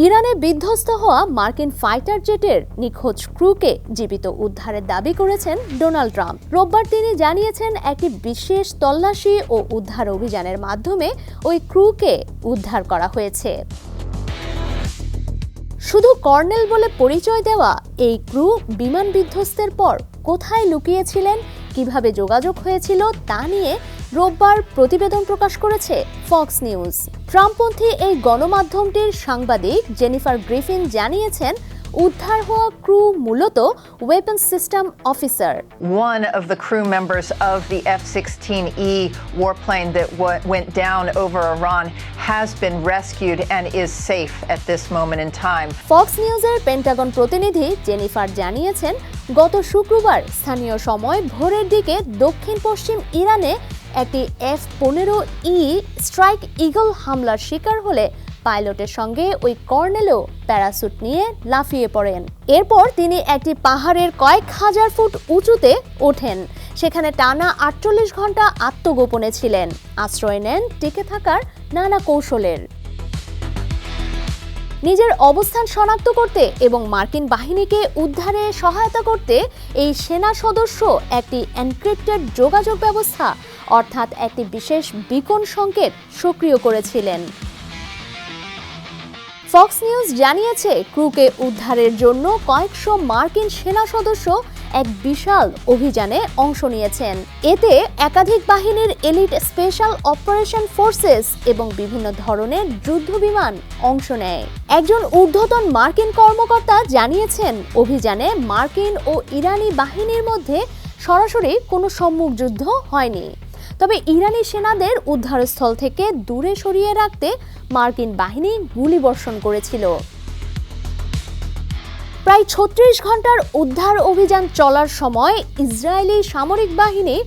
ইরানে বিধ্বস্ত হওয়া মার্কিন ফাইটার জেটের নিখোঁজ ক্রুকে জীবিত উদ্ধারের দাবি করেছেন ডোনাল্ড ট্রাম্প। রোববার তিনি জানিয়েছেন, একটি বিশেষ তল্লাশি ও উদ্ধার অভিযানের মাধ্যমে ওই ক্রুকে উদ্ধার করা হয়েছে। শুধু কর্নেল বলে পরিচয় দেওয়া এই ক্রু বিমান বিধ্বস্তের পর কোথায় লুকিয়েছিলেন, কিভাবে যোগাযোগ হয়েছিল তা নিয়ে রোববার প্রতিবেদন প্রকাশ করেছে ফক্স নিউজ। ট্রাম্পপন্থী এই গণমাধ্যমটির সাংবাদিক জেনিফার গ্রিফিন জানিয়েছেন, উদ্ধার হওয়া ক্রু মূলত weapon system officer. One of the crew members of the F-16E warplane that went down over Iran has been rescued and is safe at this moment in time. Fox নিউজের Pentagon প্রতিনিধি Jennifer জানিয়েছেন, গত শুক্রবার স্থানীয় সময় ভোরের দিকে দক্ষিণ পশ্চিম ইরানে একটি F-15E স্ট্রাইক ঈগল হামলার শিকার হলে পাইলটের সঙ্গে ওই কর্নেলও প্যারাসুট নিয়ে লাফিয়ে পড়েন। এরপর তিনি একটি পাহাড়ের কয়েক হাজার ফুট উঁচুতে ওঠেন। সেখানে টানা 48 ঘন্টা আত্মগোপনে ছিলেন, আশ্রয় নেন টিকে থাকার নানা কৌশলের। নিজের অবস্থান শনাক্ত করতে এবং মার্কিন বাহিনীকে উদ্ধারে সহায়তা করতে এই সেনা সদস্য একটি এনক্রিপ্টেড যোগাযোগ ব্যবস্থা অর্থাৎ একটি বিশেষ বিকন সংকেত সক্রিয় করেছিলেন। ফক্স নিউজ জানিয়েছে, ক্রুকে উদ্ধারের জন্য কয়েকশো মার্কিন সেনা সদস্য এক বিশাল অভিযানে অংশ নিয়েছেন। এতে একাধিক বাহিনীর এলিট স্পেশাল অপারেশন ফোর্সেস এবং বিভিন্ন ধরনের যুদ্ধবিমান অংশ নেয়। একজন ঊর্ধ্বতন মার্কিন কর্মকর্তা জানিয়েছেন, অভিযানে মার্কিন ও ইরানি বাহিনীর মধ্যে সরাসরি কোনো সম্মুখ যুদ্ধ হয়নি। তবে ইরানি সেনাদের উদ্ধারস্থল থেকে দূরে সরিয়ে রাখতে মার্কিন বাহিনী গুলিবর্ষণ করেছিল। প্রায় 36 ঘন্টার উদ্ধার অভিযান চলার সময় ইসরায়েলি সামরিক বাহিনী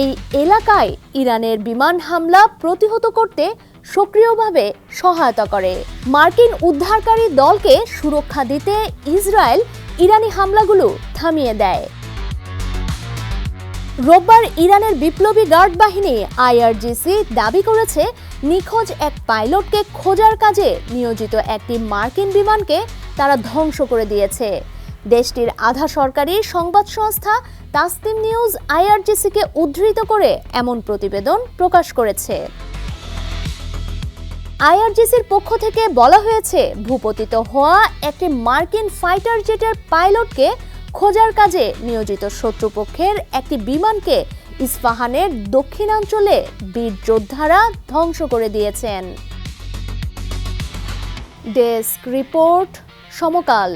এই এলাকায় ইরানের বিমান হামলা প্রতিহত করতে সক্রিয়ভাবে সহায়তা করে। মার্কিন উদ্ধারকারী দলকে সুরক্ষা দিতে ইসরায়েল ইরানি হামলাগুলো থামিয়ে দেয়। রোববার ইরানের বিপ্লবী গার্ড বাহিনী IRGC দাবি করেছে, নিখোঁজ এক পাইলটকে খোঁজার কাজে নিয়োজিত একটি মার্কিন বিমানকে তারা ধ্বংস করে দিয়েছে। দেশটির আধা সরকারি সংবাদ সংস্থা তাসনিম নিউজ IRGC-কে উদ্ধৃত করে এমন প্রতিবেদন প্রকাশ করেছে। IRGC-র পক্ষ থেকে বলা হয়েছে, ভূপতিত হওয়া একটি মার্কিন ফাইটার জেটের পাইলটকে খোঁজার কাজে নিয়োজিত শত্রুপক্ষের একটি বিমানকে ইস্পাহানের দক্ষিণাঞ্চলে বীর যোদ্ধারা ধ্বংস করে দিয়েছেন। ডেস্ক রিপোর্ট, সমকাল।